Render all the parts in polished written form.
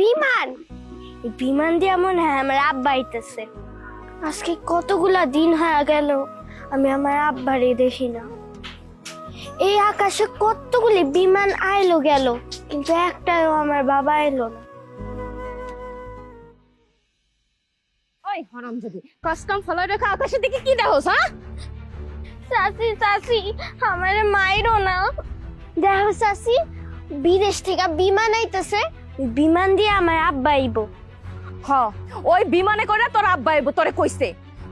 বিমান, এই বিমান দিয়ে মনে হয় আমার আব্বা আইতেছে। আজকে কতগুলা দিন হয়ে গেল আমি আমার আব্বারে দেখি না। এই আকাশে কতগুলি বিমান আইলো গেল, কিন্তু একটাও আমার বাবা এলো না। ওই হারামজাদি, কাজকাম ফলাই রেখে আকাশের দিকে কি দেখোস? হ্যাঁ চাচি চাচি, আমারে মাইরো না। দেখো চাচি, বিদেশ থেকে বিমান আইতেছে, বিমান দিয়ে আমার আব্বা আইবো। হ, ওই বিমানে করে তোর আব্বা আইবো, তোরে কইছে।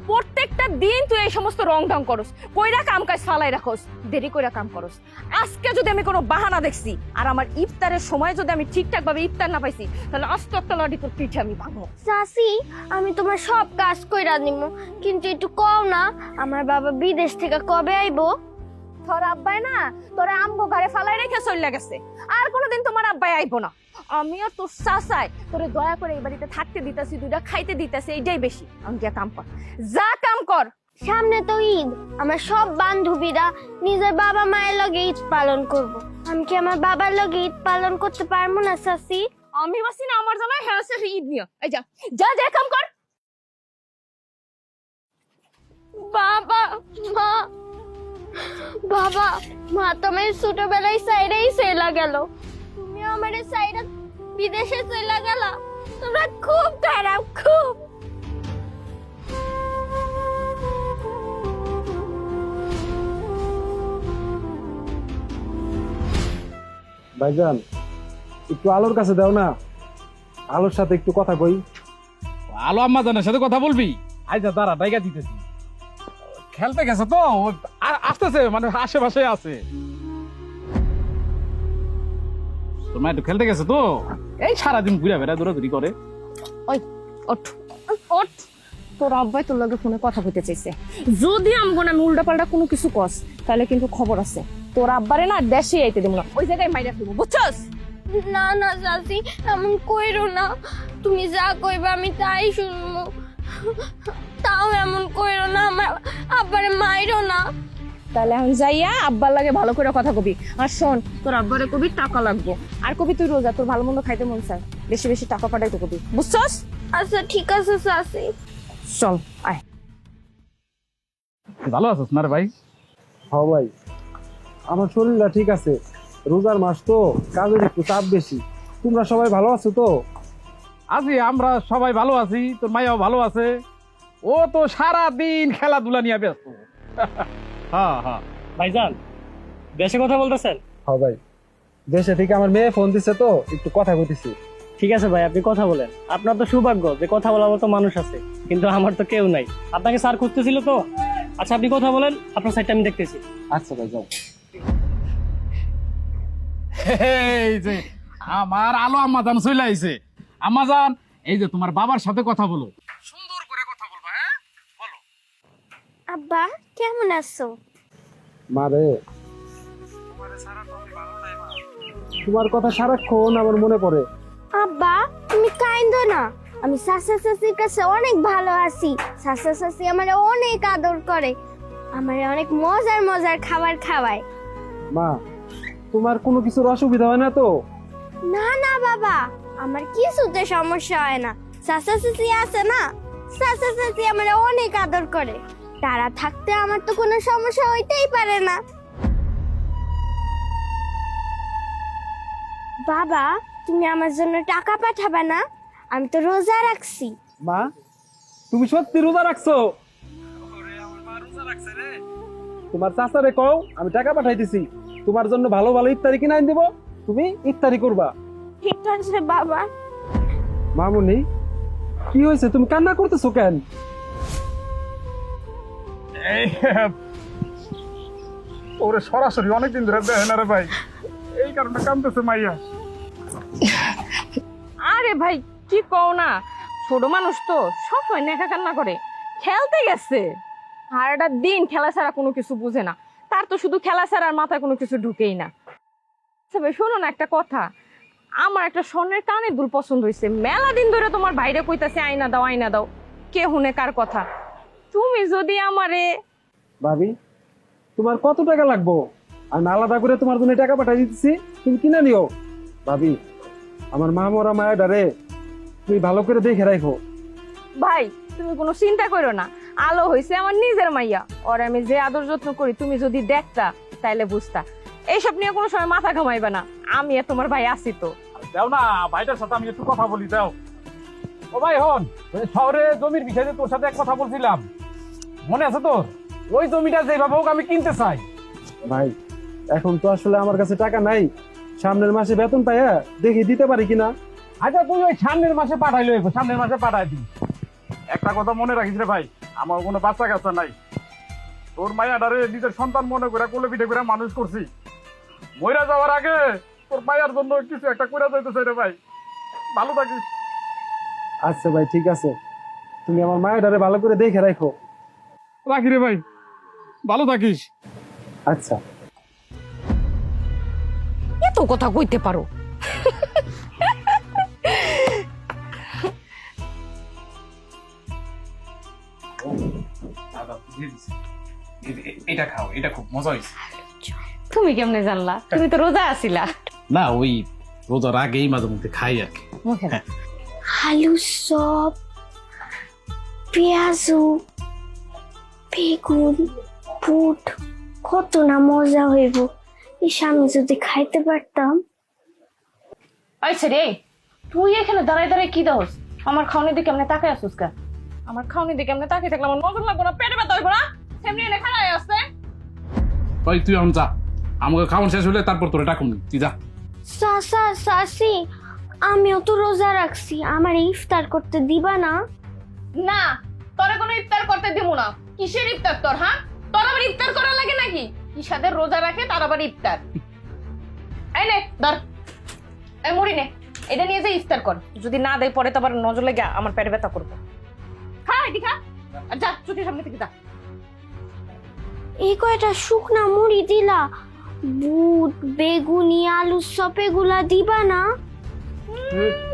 প্রত্যেকটা দিন তুই এই সমস্ত রং ঢং করস, কইরা কাম কাজ ফালাই রাখস, দেরি কইরা কাম করস। আজকে যদি আমি কোনো বাহানা দেখছি আর আমার ইফতারের সময় যদি আমি ঠিকঠাক ভাবে ইফতার না পাইছি, তাহলে আস্তে একটা লাঠি তোর পিঠে আমি ভাঙবো। চাচি, আমি তোমার সব কাজ কইরা নিমু, কিন্তু একটু কও না আমার বাবা বিদেশ থেকে কবে আইবো? তোর আব্বাই না তোর আমগো ঘরে ফালাই রেখে চলে গেছে, আর কোনোদিন তোমার আব্বাই আইবো না। আমিও তোর চাচাই তোরে দয়া করে এই বাড়িতে থাকতে দিতেছি, দুইটা খাইতে দিতেছি, এইটাই বেশি। আমি গিয়া কাম কর, যা কাম কর। সামনে তো ঈদ, আমার সব বান্ধবীরা নিজের বাবা মায়ের লগে ঈদ পালন করব। আমি কি আমার বাবার লগে ঈদ পালন করতে পারবো না চাচি? আমি বাসি না আমার জানাই হ্যাঁ সে ঈদ নিয়ে। এই যা যা যা কাম কর। বাবা মা, বাবা মা তোমার ছোটবেলায় সাইডেই চলে গেল, তুমি আমার সাইডে বিদেশে চলে গেল। তোমরা খুব খারাপ, খুব। ভাইজান, একটু আলোর কাছে দাও না, আলোর সাথে একটু কথা কই। আলো আম্মা জানের সাথে কথা বলবি? আইজা দাঁড়া, ডাইকা দিতেছি। খেলতে গেছে তো, আসতেছে, মানে আশেপাশে আছে। তোর মা একটু খেলতে গেছে তো, এই সারাদিন ঘুরে বেড়া দৌড়াদৌড়ি করে। ওই ওঠ ওঠ, তোর আব্বাই তোর লগে ফোনে কথা কইতে চাইছে। যদি আমগো না আমি উল্টা পাল্টা কোনো কিছু কস, তাহলে কিন্তু খবর আছে। তোর আব্বারে না দেশে আইতে দেব না, ওই জায়গায় মাইরা ফেলবো, বুঝছস? না না চাচি, এমন কইরো না। তুমি যা কইবা আমি তাই শুনবো, তাও এমন কইরো না, আমার আব্বারে মাইরো না। তাহলে এখন যাইয়া আব্বার লাগে ভালো করে কথা কবি। আর শোন, তোর আব্বারে কবি টাকা লাগবো, আর কবি তুই রোজা, তোর ভালো মন্দ খাইতে মন চায়, বেশি বেশি টাকা পাঠাইতে কবি, বুঝছস? আচ্ছা ঠিক আছে চাচি। চল আয়। ভালো আছিস না রে ভাই? হ্যাঁ ভাই, আমার শরীরটা ঠিক আছে, রোজার মাস তো, কাজের একটু চাপ বেশি। তোমরা সবাই ভালো আছো তো? আছি, আমরা সবাই ভালো আছি, তোর মাইয়াও ভালো আছে। ও তো সারাদিন খেলাধুলা নিয়ে ব্যস্ত। হ্যাঁ হ্যাঁ। ভাইজান, দেশে কথা বলতেছেন? হ্যাঁ ভাই, দেশে থেকে আমার মেয়ে ফোন দিছে তো, একটু কথা কইতেছি। ঠিক আছে ভাই, আপনি কথা বলেন। আপনার তো সৌভাগ্য যে কথা বলার মতো মানুষ আছে, কিন্তু আমার তো কেউ নাই। আপনাকে স্যার খুঁজতেছিল তো। আচ্ছা, আপনি কথা বলেন, আপনার সাইডটা আমি দেখতেছি। আচ্ছা ভাই, যাও। এই যে আমার আলো আম্মা জান চলে আইছে। আম্মা জান, এই যে তোমার বাবার সাথে কথা বলো, সুন্দর করে কথা বলবা। হ্যাঁ বলো। আব্বা কেমন আছো? মারে, তোমার কথা সারাক্ষণ আমার মনে পড়ে। আব্বা তুমি কাইন্দো না, আমি চাচা চাচির কাছে অনেক ভালো আছি। চাচা চাচি আমার অনেক আদর করে, আমার অনেক মজার মজার খাবার খাওয়ায়। মা, তোমার কোনো কিছুর অসুবিধা হয় না তো? না না বাবা, আমার কিছুতে সমস্যা হয় না। চাচা চাচি আছে না, চাচা চাচি আমার অনেক আদর করে, তারা থাকতে আমার তো কোনো সমস্যা হইতেই পারে না। বাবা, তুমি আমার জন্য টাকা পাঠাবে না? আমি তো রোজা রাখছি। মা, তুমি সত্যি রোজা রাখছো? তোমার চাচারে কও আমি টাকা পাঠাইতেছি, তোমার জন্য ভালো ভালো ইফতারি কিনে আইন দেব, তুমি ইফতারি করবা। ঠিক আছে বাবা। মামুনি, কি হয়েছে, তুমি কান্না করতেছো কেন? ওরে সরাসরি অনেকদিন ধরে দেখে না রে ভাই, এই কারণে কামতেছে মাইয়া। আরে ভাই কি কও না, ছোট মানুষ তো সবসময় নেকা কান্না করে, খেলতে গেছে। সারাটা দিন খেলা ছাড়া কোনো কিছু বুঝে না, তার তো শুধু খেলা ছাড়া আর মাথায় কোনো কিছু ঢুকেই না। আচ্ছা ভাই শোনো না একটা কথা, আমার একটা স্বর্ণের কানের দুল পছন্দ হয়েছে, মেলা দিন ধরে তোমার বাইরে কইতাছে আয়না দাও আয়না দাও, কে হুনে কার কথা। তুমি যদি আমারে। ভাবি, তোমার কত টাকা লাগবো? আমি আলাদা করে তোমার জন্য টাকা পাঠাই দিতেছি, তুমি কিনে নিও। ভাবি, আমার মা মরা মায়াডারে তুমি ভালো করে দেখে রাখো। ভাই তুমি কোনো চিন্তা করো না, আলো হইছে আমার নিজের মাইয়া, ওর আমি যে আদর যত্ন করি তুমি যদি দেখতা তাইলে বুঝতা। এইসব নিয়ে কোনো সময় মাথা ঘামাইবে না, আমি আর তোমার ভাই আছি তো। দাও না ভাইটার সাথে আমি একটু কথা বলি, দাও। ও ভাই হন, ওই শহরে জমির বিষয়ে তোর সাথে এক কথা বলছিলাম, মনে আছে তোর? ওই জমিটা যেভাবে হোক আমি কিনতে চাই। ভাই এখন তো আসলে আমার কাছে টাকা নাই, সামনের মাসে বেতন পাইয়া দেখি দিতে পারি কিনা। আচ্ছা তুই ওই সামনের মাসে পাঠাইলো, সামনের মাসে পাঠাই দিই। একটা কথা মনে রাখিস রে ভাই, আমার কোনো বাচ্চা কাচ্চা নাই, তোর মায়াডারে নিজের সন্তান মনে করে কোলে পিঠে করে মানুষ করছি। মইরা যাওয়ার আগে তোর মায়ের জন্য কিছু একটা করে যাইতে চাই রে ভাই, ভালো থাকিস। আচ্ছা ভাই ঠিক আছে, তুমি আমার মায়াডারে ভালো করে দেখে রাখো। রাখি রে ভাই, ভালো থাকিস। আচ্ছা। এত কথা কইতে পারো। এটা খাও, এটা খুব মজা হয়েছে। তুমি কেমনে জানলা? তুমি তো রোজা আছিলা। না ওই রোজার আগেই মাঝে মধ্যে খাই আর কি। মুখে না। আলু চপ, পেঁয়াজু, বেগুন, বুট, কত না মজা হইব। ইস, আমি যদি খাইতে পারতাম। আচ্ছা রে, তুই এখানে দাঁড়ায় দাঁড়ায় কি দাওস? আমার খাওনি দিকে কেমনে তাকায় আসুস কা? আমার খাওনি দিকে কেমনে তাকিয়ে থাকলে আমার নজর লাগবো না, পেটে ব্যথা হইব না? সেমনি এনে খাড়ায় আসছে। ভাই তুই এখন যা, আমাকে খাওয়ান শেষ হলে তারপর তোরে ডাকুন, তুই যা। চাচা চাচি, আমিও তো রোজা রাখছি, আমার ইফতার করতে দিবা না? না, তোরে কোনো ইফতার করতে দিব না। কিসের ইফতার তোর? হ্যাঁ, তোর আবার ইফতার করা লাগে নাকি? ইসাদের রোজা রাখে তার আবার ইফতার। এই নে ধর, এই মুড়ি নে, এটা নিয়ে যে ইফতার কর। যদি না দেয় পরে তো আবার নজর লেগে আমার পেটে ব্যথা করবে। খা এটি খা, আর যা চোখের সামনে থেকে যা। এই কয়টা শুকনা মুড়ি দিলা, বুট, বেগুনি, আলু চপ এগুলা দিবা না?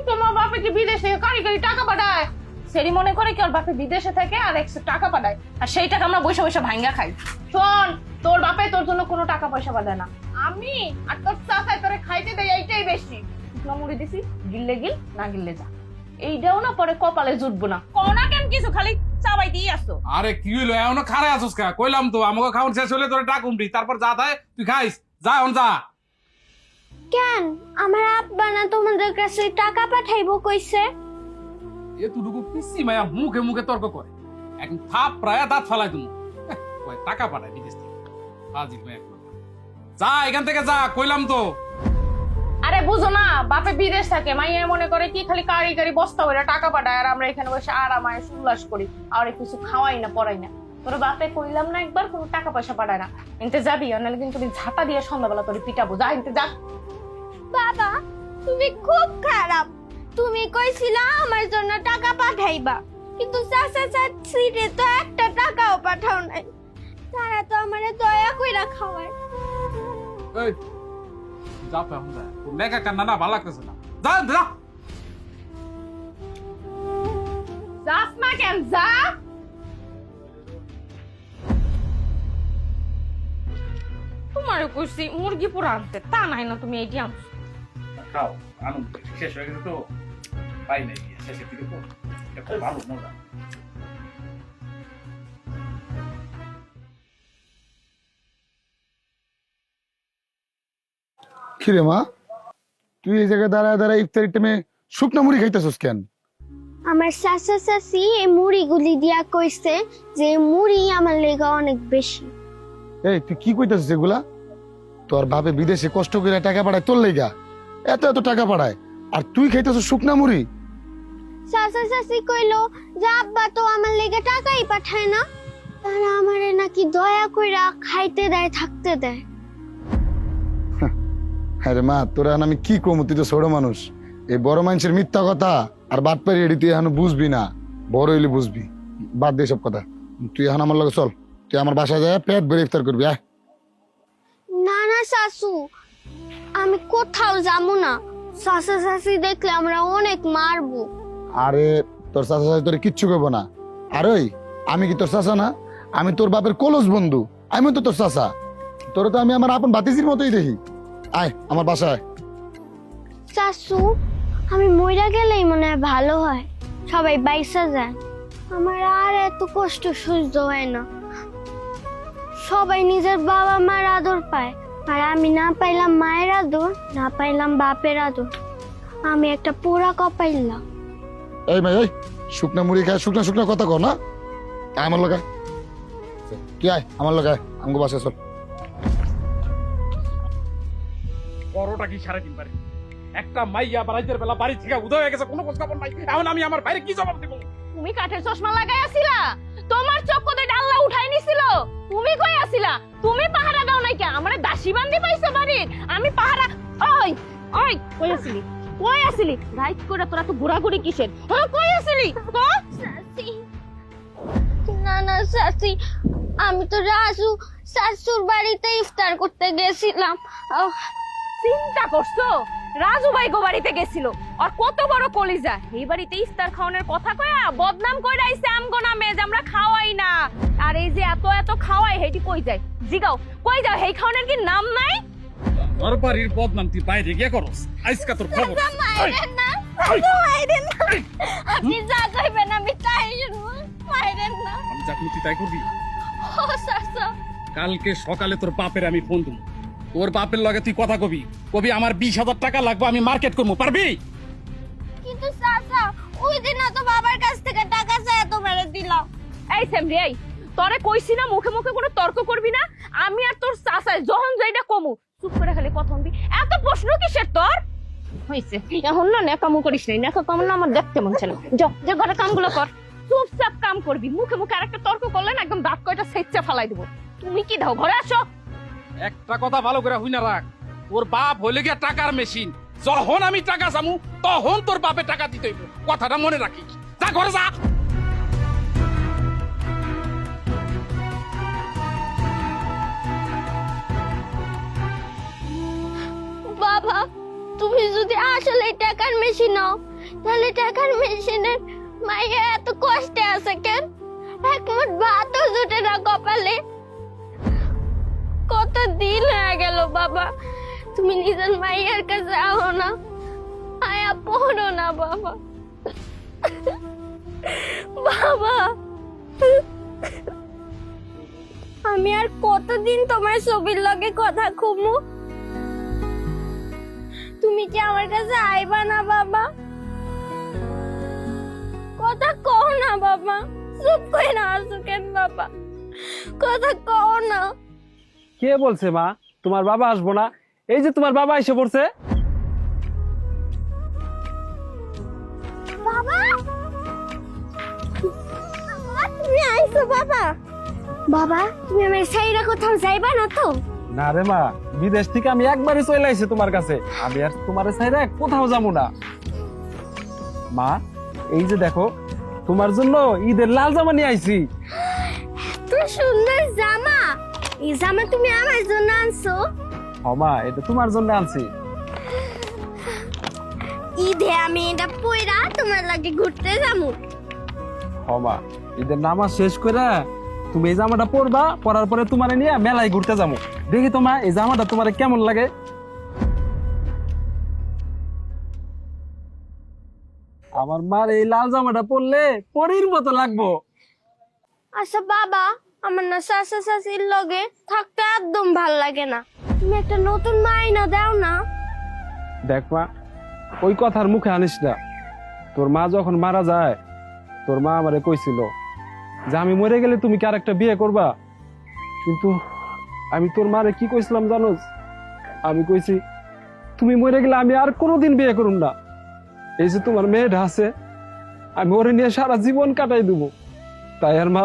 তোমার বাপে কি বিদেশ থেকে কারি কারি টাকা পাঠায়? সেরি মনে করে কি ওর বাপে বিদেশে থেকে আর এক্সট্রা টাকা পাঠায়, আর সেই টাকা আমরা বসে বসে ভাঙ্গা খাই। শোন, তোর বাপে তোর জন্য কোনো টাকা পয়সা পাঠায় না, আমি আর তোর চাচাই তোরে খাইতে দেয়, এইটাই বেশি। শুকনো মুড়ি দিছি, গিললে গিল, না গিললে যা। এইটাও না পরে কপালে জুটবো না। কোনা কেন কিছু খালি চাবাই দিয়ে আসতো। আরে কি হইলো এখনো খারে আসুস কা? কইলাম তো আমাকে খাওয়ান শেষ হলে তোরে ডাকুন, তারপর যা দেয় তুই খাইস, যা এখন যা। কেন আমার আব্বা না তোমাদের কাছে টাকা পাঠাইবো কইছে? এতটুকু পিসি মায়া মুখে মুখে তর্ক করে, এখন থাপ প্রায় দাঁত ফালাই তুমি। টাকা পাঠায় বিদেশ থেকে, হাজির মায়া। যা এখান থেকে যা, কইলাম তো। আরে বুঝো না, বাপে বিদেশ থাকে, মাইয়া মনে করে কি খালি কারি কারি বস্তা করে টাকা পাঠায়, আর আমরা এখানে বসে আরামায় উল্লাস করি, আর কিছু খাওয়াই না পড়াই না। তোর বাপে কইলাম না একবার কোনো টাকা পয়সা পাঠায় না। এনতে যাবি, নাহলে কিন্তু ঝাঁটা দিয়ে সন্ধ্যাবেলা তোর পিটাবো। যা এনতে যা। বাবা তুমি খুব খারাপ, তুমি কইছিলা আমার জন্য টাকা পাঠাইবা, কিন্তু চাচা চাচিরে তো একটা টাকাও পাঠাও নাই। তারা তো আমারে দয়া কইরা খাওয়ায়। এই যা তো এখন যা, তোর লেখা কান্না না ভালো লাগতেছে না, যা যা। যাস না কেন, যা। তোমার কইছি মুরগি পুরা আনতে, তা নাই না তুমি এইটি আনছো। খাও, আনন্দ শেষ হয়ে গেছে তো, পাই নাই শেষের দিকে তো, এটা খুব ভালো মজা। কিরে মা, তুই এই জায়গায় দাঁড়ায় দাঁড়ায় ইফতারির টাইমে শুকনা মুড়ি খাইতেছিস কেন? আমার চাচা চাচি এই মুড়িগুলি দিয়া কইছে যে এই মুড়ি আমার লেগা অনেক বেশি। এই তুই কি কইতাছিস এগুলা? তোর বাপে বিদেশে কষ্ট করে টাকা পাঠায় তোর লেগা, এত এত টাকা পাঠায়, আর তুই খাইতেছিস শুকনা মুড়ি? চাচা চাচি কইলো যে আব্বা তো আমার লেগে টাকাই পাঠায় না, তারা আমারে নাকি দয়া কইরা খাইতে দেয়, থাকতে দেয়। আরে মা, তোরা আমি কি কমু, তুই তো ছোট মানুষ, এই বড় মানুষের মিথ্যা কথা আর বাটপারি এডি তুই এখন বুঝবি না, বড় হইলে বুঝবি। বাদ দে সব কথা, তুই এখন আমার লগে চল, তুই আমার বাসায় যায় পেট ভরে ইফতার করবি। আয়। না না শাশু, আমি কোথাও যাবো না, চাচা চাচি দেখলে আমরা অনেক মারবো। আরে তোর চাচা চাচি তোর কিচ্ছু করবো না। আর ওই আমি কি তোর চাচা না? আমি তোর বাপের কলস বন্ধু, আমি তো তোর চাচা, তোর তো আমি আমার আপন ভাতিজির মতোই দেখি। আয় আমার বাসায়। শাশু আমি মইরা গেলেই মনে হয় ভালো হয়, সবাই বাইসা যায়। আমার আর এত কষ্ট সহ্য হয় না। সবাই নিজের বাবা মার আদর পায়, আর আমি না পাইলাম মায়ের আদর, না পাইলাম বাপের আদর। আমি একটা পোড়া কপাইলাম। এই ভাই, এই শুকনা মুড়ি খায় শুকনা শুকনা কথা কর না। আয় আমার লগায়, কি আয় আমার লগায়, আমাকে বাসায় চল। বড়টা কি 3.5 বারে একটা মাইয়া বাড়াইতে বেলা বাড়ি থেকে উদয় হয়ে গেছে, কোনো খোঁজ খবর নাই। এখন আমি আমার বাইরে কি জবাব দেবো? তুমি কাঠের চশমা লাগাই আসিলা, তোমার চক্কতে ডাল্লা উঠাই নিছিল। তুমি কই আসিলা? তুমি পাহারা দাও নাই কে? আমারে দাসী বান্দি পাইছো বাড়ির? আমি পাহারা। ওই ওই কই আসিলি? কই আসিলি? রাইট করে তোরা তো ঘোরাঘুরি কিসের? হ্যাঁ কই আসিলি? না না চাচি, আমি তো রাজু শাশুর বাড়িতে ইফতার করতে গেছিলাম। চিন্তা করছো? রাজু ভাই গো বাড়িতে গেছিল, আর কত বড় কলিজা, এই বাড়িতে ইফতার খাওয়ানোর কথা কয়া বদনাম কইরা আইছে আমগো নামে যে আমরা খাওয়াই না। আর এই যে এত এত খাওয়াই, হেটি কই যায়? জিগাও কই যাও? হেই খাওয়ানোর কি নাম নাই? তোর বাড়ির বদনাম তুই বাইরে গিয়ে করস, আজকে তোর খবর। মাইরেন না, মাইরেন না, আপনি যা কইবেন আমি তাই শুনবো। মাইরেন না। আমি যা তুই তাই করবি। ও চাচা, কালকে সকালে তোর বাপের আমি ফোন দেবো, তোর বাপের লগে তুই কথা কবি, আমার 20,000 টাকা লাগবে, আমি মার্কেট করবো, পারবি? কিন্তু চাচা ওই দিন তো বাবার কাছ থেকে টাকা চাই তোমারে দিলাম। এই সেমরি, এই তোরে কইছি না মুখে মুখে কোনো তর্ক করবি না। আমি আর তোর চাচাই যখন যাইটা কমু, চুপ করে খালি কথা শুনবি। এত প্রশ্ন কিসের তোর? হইছে এখন না নেকামু করিস নাই, নেকা কাম না আমার দেখতে মন চায় না। যে ঘরে কামগুলো কর, চুপচাপ কাম করবি। মুখে মুখে আরেকটা তর্ক করলে না একদম দাঁত কয়টা সেচ্চা ফালাই দেবো। তুমি কি দাও? ঘরে আসো। একটা কথা ভালো করে হই না রাখ, তোর বাপ হইলে গিয়া টাকার মেশিন। যখন আমি টাকা চামু তখন তোর বাপে টাকা দিতে হইব, কথাটা মনে রাখিস। যা ঘরে যা। বাবা, তুমি যদি আসলে টাকার মেশিন নাও, তাহলে টাকার মেশিনের মাইয়া এত কষ্টে আছে কেন? এক মুঠ ভাতও জুটে না কপালে। কত দিন হয়ে গেল বাবা, তুমি নিজের মাইয়ার কাছে আও না, আয়া পড়ো না বাবা। বাবা, আমি আর কতদিন তোমার ছবির লগে কথা কমু? তুমি কি আমার কাছে আইবা না বাবা? কথা কও না বাবা, চুপ করে না আসো কেন বাবা? কথা কও না। কে বলছে মা তোমার বাবা আসবো না? এই যে তোমার বাবা এসে পড়ছে। বাবা, তুমি আইছো বাবা? বাবা, তুমি আমার সাইরা কোথাও যাইবা না তো? না রে মা, বিদেশ থেকে আমি একবারই চলে আইছি তোমার কাছে, আমি আর তোমার সাইরা কোথাও যাবো না। মা, এই যে দেখো তোমার জন্য ঈদের লাল জামা নিয়ে আইছি। এত সুন্দর জামা! এই জামা তুমি আমার জন্য আনছো? ও মা, এটা তোমার জন্য আনছি। ঈদে আমি এটা পয়রা তোমার লাগে ঘুরতে যাবো। ও মা, ঈদের নামাজ শেষ করে তুমি এই জামাটা পরবা, পরার পরে তোমারে নিয়ে মেলায় ঘুরতে যাবো। দেখি তোমার এই জামাটা তোমার কেমন লাগে। আমার মার এই লাল জামাটা পরলে পরীর মতো লাগবো। আচ্ছা বাবা, আমার না শাশা শাশির লগে থাকতে একদম ভাল লাগে না, তুমি একটা নতুন মাইনা দাও না। দেখ মা, ওই কথার মুখে আনিস না। তোর মা যখন মারা যায়, তোর মা আমারে কইছিল যে আমি মরে গেলে তুমি কি আরেকটা বিয়ে করবা। কিন্তু আমি তোর মারে কি কইছিলাম জানোস? আমি কইছি তুমি মরে গেলে আমি আর কোনোদিন বিয়ে করুম না। এই যে তোমার মেয়েটা আছে, আমি ওরে নিয়ে সারা জীবন কাটাই দেবো। তাই আর মা,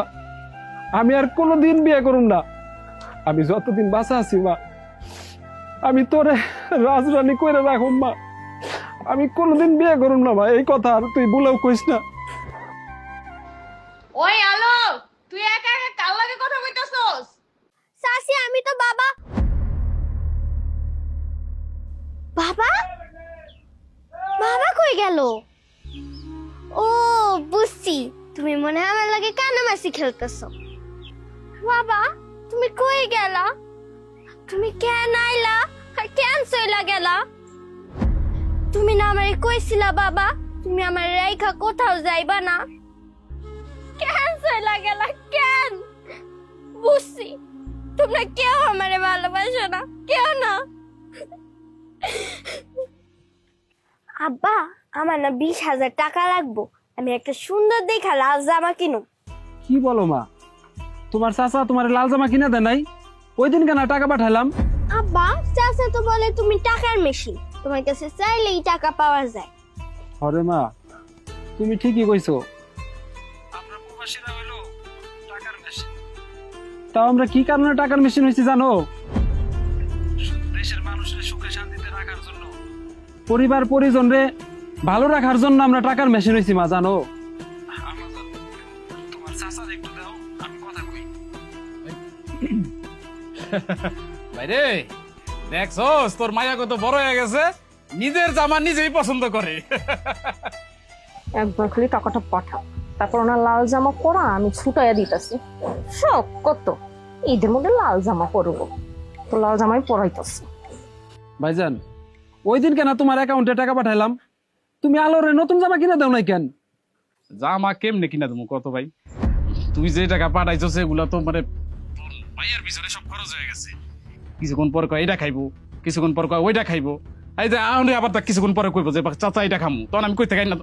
আমি আর কোনোদিন বিয়ে করুম না। আমি যতদিন বাঁচা আছি মা, আমি তোরে রাজরানী কইরা রাখুম মা। আমি কোনোদিন বিয়ে করুম না মা, এই কথা আর তুই বলেও কইস না। ওই আলো, তুই একা একা কার লাগে কথা কইতাছস? শাশি, আমি তো বাবা। বাবা, বাবা কই গেল? ও বুঝছি, তুমি মনে হয় আমার লাগে কানামাছি খেলতেছো। বাবা, তুমি কই গেলা? তুমি কেন আইলা আর কেন চইলা গেলা? তুমি না আমারে কইছিলা বাবা তুমি আমার রেখা কোথাও যাইবা না, কেন চইলা গেলা কেন? বুঝছি তোমরা কেউ আমারে ভালোবাসো না, কেউ না। আব্বা আমার না 20,000 টাকা লাগবো, আমি একটা সুন্দর দেখা লাল জামা কিনো। কি বলো মা, তোমার চাচা তোমার লাল জামা কিনে দেয় নাই? ওই দিন কেন টাকা পাঠাইলাম? আব্বা চাচা তো বলে তুমি টাকার মেশিন, তোমার কাছে চাইলেই টাকা পাওয়া যায়। আরে মা তুমি ঠিকই কইছো, আমরা প্রবাসীরা হইলো টাকার মেশিন। তাও আমরা কি কারণে টাকার মেশিন হইছি জানো? দেশের মানুষের সুখে শান্তিতে রাখার জন্য, পরিবার পরিজনরে ভালো রাখার জন্য আমরা টাকার মেশিন হইছি মা, জানো? তোমার চাচার একটু দাও, আমি কথা কই। ভাইরে দেখছস তোর মায়া কত বড় হয়ে গেছে, নিজের জামা নিজেই পছন্দ করে। একবার খালি টাকাটা পাঠাও, তারপর ওনার লাল জামা পরা আমি ছুটাইয়া দিতেছি। শখ কত ঈদের মধ্যে লাল জামা পরবো, তো লাল জামাই পরাইতেছি। ভাইজান ওই দিন কেন তোমার অ্যাকাউন্টে টাকা পাঠাইলাম, তুমি আলোরে নতুন জামা কিনে দাও নাই কেন? জামা কেমনে কিনা দেবো কত ভাই, তুই যে টাকা পাঠাইছো সেগুলা তো মানে তোর মায়ের পিছনে সব খরচ হয়ে গেছে। কিছুক্ষণ পর কয় এটা খাইবো, কিছুক্ষণ পর কয় ওইটা খাইবো, এই যে আবার তা কিছুক্ষণ পরে কইবো যে চাচা এটা খামু, তখন আমি কইতে খাই না।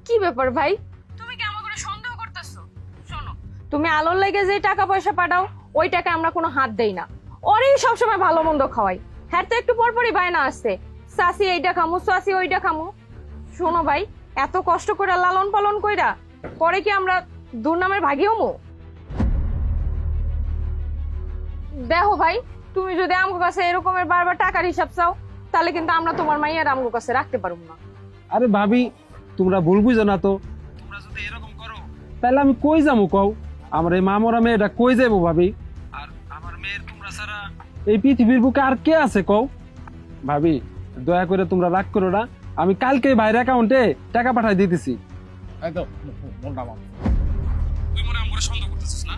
কি ব্যাপার ভাই, তুমি কি আমাকে সন্দেহ করতেছো? শোনো, তুমি আলোর লেগে যে টাকা পয়সা পাঠাও ওই টাকা আমরা কোনো হাত দেই না, ওরই সবসময় ভালো মন্দ খাওয়াই। হ্যাঁ তো একটু পরপরই বায়না আসছে, চাচি এইটা খামু, চাচি ওইটা খামু। শোনো ভাই, এত কষ্ট করে লালন পালন কইরা পরে কি আমরা দুর্নামের ভাগী হমু? দেখো ভাই, তুমি যদি আমগো কাছে এরকমের বারবার টাকার হিসাব চাও তাহলে কিন্তু আমরা তোমার মাইয়ার আমগো কাছে রাখতে পারবো না। আরে ভাবি তোমরা ভুল বুঝো না তো, তোমরা যদি এরকম করো তাহলে আমি কই যাবো কও? আমার এই মামরা মেয়েটা কই যাবো ভাবি? আর আমার মেয়ের তোমরা ছাড়া এই পৃথিবীর বুকে আর কে আছে কও? ভাবি দয়া করে তোমরা রাগ করো না, আমি কালকে ভাইয়ের অ্যাকাউন্টে টাকা পাঠাই দিতেছি। এই তো মনটা আমার। তুই মনে আমগরে সন্দেহ করতেছিস না?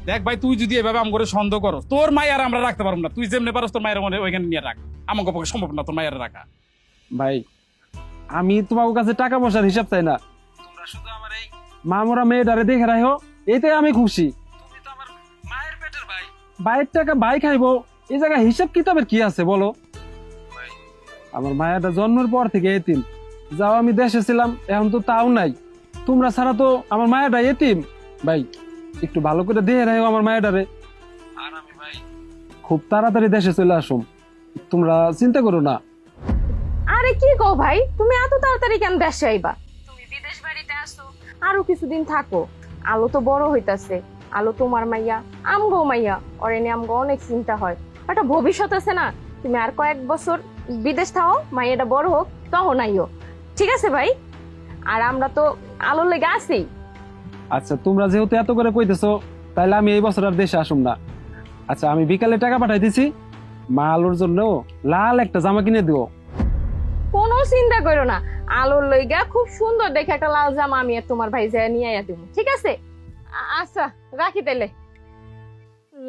দেখ ভাই, তুই যদি এভাবে আমগরে সন্দেহ করো, তোর মায়ের আমরা রাখতে পারবো না। তুই যেমনে পারস তোর মায়ের মনে ওইখানে নিয়ে রাখ, আমাকে পক্ষে সম্ভব না তোর মায়ের রাখা। ভাই আমি তোমার কাছে টাকা পয়সার হিসাব চাই না, তোমরা শুধু আমার এই মামরা মেয়েটারে দেখে রাখো, এতে আমি খুশি। তুমি তো আমার মায়ের পেটের ভাই, ভাইয়ের টাকা ভাই খাইবো, এই জায়গায় হিসাব কিতাবের কি আছে বলো? আমার মায়াটা জন্মের পর থেকে এতিম, যাও আমি দেশে ছিলাম এখন তো তাও নাই, তোমরা ছাড়া তো আমার মায়াটা এতিম। ভাই একটু ভালো করে দেখে রাখো আমার মায়াটারে, আর আমি ভাই খুব তাড়াতাড়ি দেশে চলে আসুম, তোমরা চিন্তা করো না। আরে কি গো ভাই, তুমি এত তাড়াতাড়ি কেন দেশে আইবা? তুমি বিদেশ বাড়িতে আসো, আরো কিছুদিন থাকো। আলো তো বড় হইতাছে, আলো তোমার মাইয়া, আমগো মাইয়া, ওরে নিয়ে আমগো অনেক চিন্তা হয়। একটা ভবিষ্যৎ আছে না, তুমি আর কয়েক বছর বিদেশ থাও, মাইয়াটা বড় হোক তখন আইও, ঠিক আছে ভাই? আর আমরা তো আলোর লেগে আছি। আচ্ছা তোমরা যেহেতু এত করে কইতেছো তাহলে আমি এই বছর আর দেশে আসুম না। আচ্ছা আমি বিকালে টাকা পাঠাই দিছি, মা আলোর জন্য লাল একটা জামা কিনে দিও। কোনো চিন্তা করো না, আলোর লইগা খুব সুন্দর দেখে একটা লাল জামা আমি আর তোমার ভাই যায় নিয়ে আয়া দিব, ঠিক আছে? আচ্ছা রাখি তাইলে।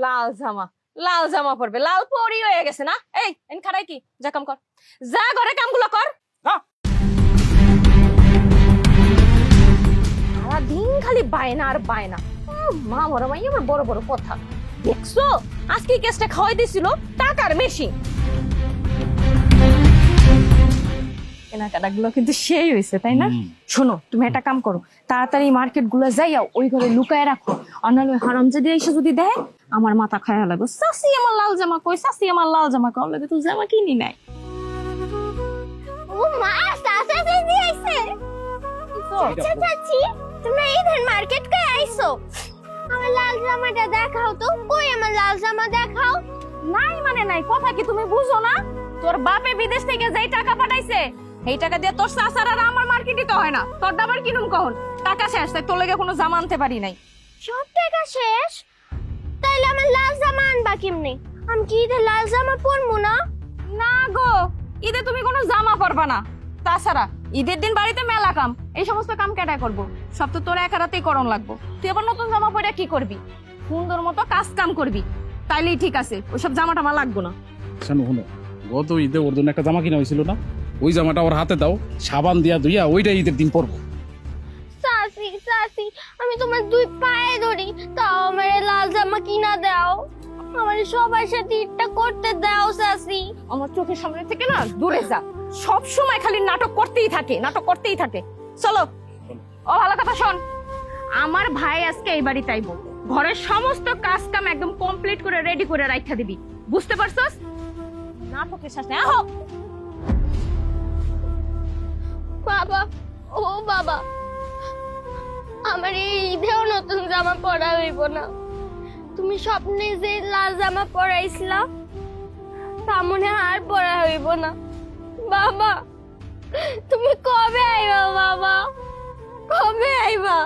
লাল জামা, লাল জামা পরবে, লাল পরি হয়ে গেছে না? এই এন খারাই কি, যা কাম কর, যা ঘরে কামগুলো কর। সারাদিন খালি বায়না আর বায়না। মা মরা মাই আমার বড় বড় কথা দেখছো, আজকে কেসটা খাওয়াই দিছিল টাকার মেশিন। কেনাকাটাগুলো কিন্তু সেই হয়েছে, তাই না? শোনো, তুমি একটা কাম করো, তাড়াতাড়ি মার্কেট গুলো যাইয়া ওই ঘরে লুকায় রাখো, অনাল ওই হারাম যদি এসে যদি দেয় আমার মাথা খায়া লাগবে। চাষি আমার লাল জামা কই, চাষি আমার লাল জামা কই, লাগে তো জামা কিনি নাই। ও মা চাচা দিদি আইছে। চাচা চাচি তোমরা ঈদের মার্কেট কে আইছো? আমার লাল জামাটা দেখাও তো, কই আমার লাল জামা দেখাও। নাই মানে নাই, কথা কি তুমি বুঝো না? তোর বাপে বিদেশ থেকে যেই টাকা পাঠাইছে এই টাকা দিয়ে তোর চাচার আর আমার মার্কেটই তো হয় না, তোর দাবার কিনুম কখন? টাকা শেষ, তাই তোর লেগে কোনো জামা আনতে পারি নাই। সব টাকা শেষ, তাইলে আমার লাল জামা আনবা কেমনে? আমি কি ঈদের লাল জামা পরবো না? না গো, ঈদে তুমি কোনো জামা পরবা না। তাছাড়া ঈদের দিন বাড়িতে মেলা কাম, এই সমস্ত কাম কেটে করবো? সব তো তোর একা রাতেই করণ লাগবো। তুই আবার নতুন জামা পরে কি করবি? সুন্দর মতো কাজ কাম করবি, তাইলেই ঠিক আছে। ওইসব জামা টামা লাগবো না। শোনো, গত ঈদে ওর জন্য একটা জামা কিনা হয়েছিল না, ওই জামাটা ওর হাতে দাও, সাবান দিয়া ধুইয়া ওইটা ঈদের দিন পরবো। চাচি চাচি, আমি তোমার 2 পায়ে ধরি, তাও আমার এই লাল জামা কিনা দাও। আমার সবার সাথে ঈদটা করতে দাও চাচি। আমার চোখের সামনে থেকে না দূরে যা, সব সময় খালি নাটক করতেই থাকে। চলো। ও ভালো কথা শোন, আমার ভাই আজকে এই বাড়িতে আইবো, ঘরের সমস্ত কাজ কাম একদম কমপ্লিট করে রেডি করে রাখা দিবি, বুঝতে পারছস? নাটকের সাথে আহো। বাবা, ও বাবা, আমার এই ঈদেও নতুন জামা পরা হইব না। তুমি স্বপ্নে যে লাল জামা পরাইছিলা তা মনে হয় আর পরা হইব না। বাবা, তুমি কবে আইবা বাবা, কবে আইবা?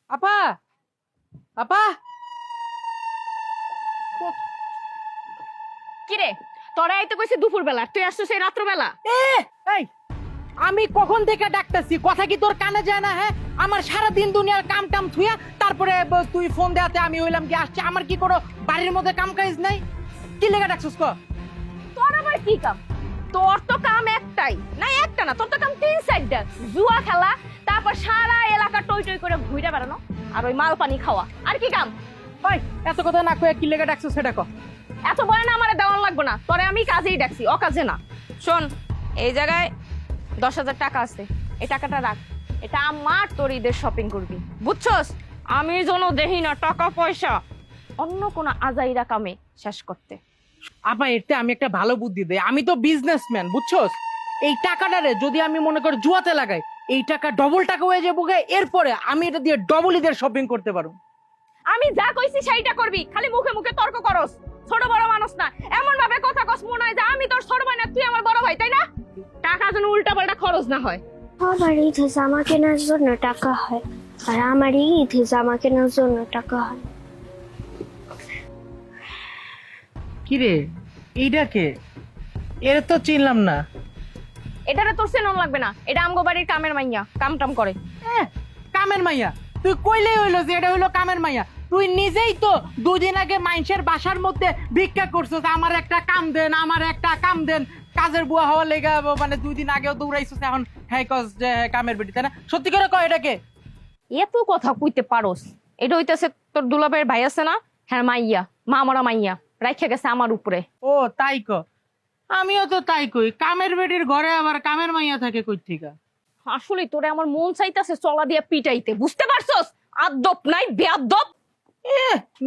আপা, আপা, কিরে, তোরা আইতে কইছে দুপুর বেলা, তুই আসছিস এই রাত্র বেলা? এই আমি কখন থেকে ডাকতেছি, কথা কি তোর কানে যায় না? হ্যাঁ, আমার সারা দিন দুনিয়ার কাম টাম থুইয়া তারপরে তুই ফোন দেয়াতে আমি হইলাম কি আসছে। আমার কি করো বাড়ির মধ্যে কাম কাজ নাই? কি লেগে ডাকছিস ক? তোর আবার কি কাম? তোর তো কাম একটাই না, একটা না, তোর তো কাম 3-4টা। জুয়া খেলা, তারপর সারা এলাকা টই টই করে ঘুরে বেড়ানো, আর ওই মাল পানি খাওয়া। আর কি কাম? ওই এত কথা না কয়ে কি লেগে ডাকছিস সেটা ক। এত বয় না আমারে দেওয়ান লাগবে না, তোরে আমি কাজেই ডাকছি, অকাজে না। শোন, এই জায়গায় 10,000 টাকা আছে, এই টাকাটা রাখ, এটা আমার তোর ঈদের শপিং করবি, বুঝছস? আমি যেন দেখি না টাকা পয়সা অন্য কোনো আজাইরা কামে শেষ করতে। আপা এতে আমি একটা ভালো বুদ্ধি দেই, আমি তো বিজনেসম্যান, বুঝছস? এই টাকাটারে যদি আমি মনে করি জুয়াতে লাগাই, এই টাকা ডবল টাকা হয়ে যাবো গে, এরপরে আমি এটা দিয়ে ডবল ঈদের শপিং করতে পারবো। আমি যা কইছি সেইটা করবি, খালি মুখে মুখে তর্ক করস। ছোট বড় মানুষ না, এমন ভাবে কথা কস মনে হয় যে আমি তোর ছোট ভাই না তুই আমার বড় ভাই, তাই না? টাকা যেন উল্টা পাল্টা খরচ না হয়। আমার ঈদে জামা কেনার জন্য টাকা হয়, আর আমার ঈদে জামা কেনার জন্য টাকা হয়। কি রে, এইটা কে? এর তো চিনলাম না। এটারে তোর চেনন লাগবে না, এটা আমগো বাড়ির কামের মাইয়া, কাম টাম করে। কামের মাইয়া? তুই কইলেই হইলো যে এটা হইলো কামের মাইয়া। তুই নিজেই তো 2 দিন আগে মাইনষের বাসার মধ্যে ভিক্ষা করছিস, আমার একটা কাম দেন, আমার একটা কাম দেন। কাজের বুয়া হওয়ার লেগে মানে 2 দিন আগেও দৌড়াইছিস, এখন হ্যাঁ কস যে কামের বেটি, তাই না? সত্যি করে কয় এটা কে? এত কথা কইতে পারোস? এটা হইতেছে তোর দুলাভাইয়ের ভাই আছে না, হ্যাঁ মাইয়া, মা মরা মাইয়া, রাইখা গেছে আমার উপরে। ও তাই ক, আমিও তো তাই কই, কামের বেটির ঘরে আবার কামের মাইয়া থাকে কই থেকে? আসলে তোরে আমার মন চাইতাছে চলা দিয়া পিটাইতে, বুঝতে পারছস? আদব নাই, বেয়াদব।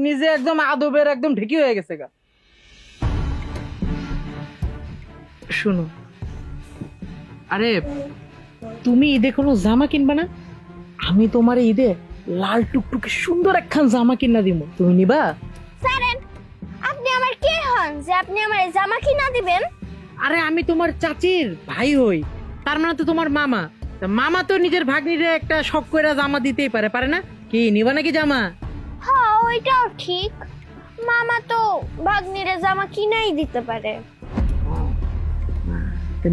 নিজে একদম আদবের একদম ঢেকি হয়ে গেছে গা। শুনো, আরে তুমি ঈদে কোনো জামা কিনবা না? আমি তোমার ঈদে লাল টুকটুকে সুন্দর একখান জামা কিনা দিব, তুমি নিবা? স্যারেন, আপনি আমার কে হন যে আপনি আমার জামা কিনা দিবেন? আরে আমি তোমার চাচির ভাই হই, তার মানে তো তোমার মামা। তা মামা তো নিজের ভাগ্নিরে একটা শখ করে জামা দিতেই পারে, পারে না? কি নিবা নাকি জামা? হ্যাঁ, ওইটাও ঠিক, মামা তো ভাগ্নিরে জামা কিনাই দিতে পারে।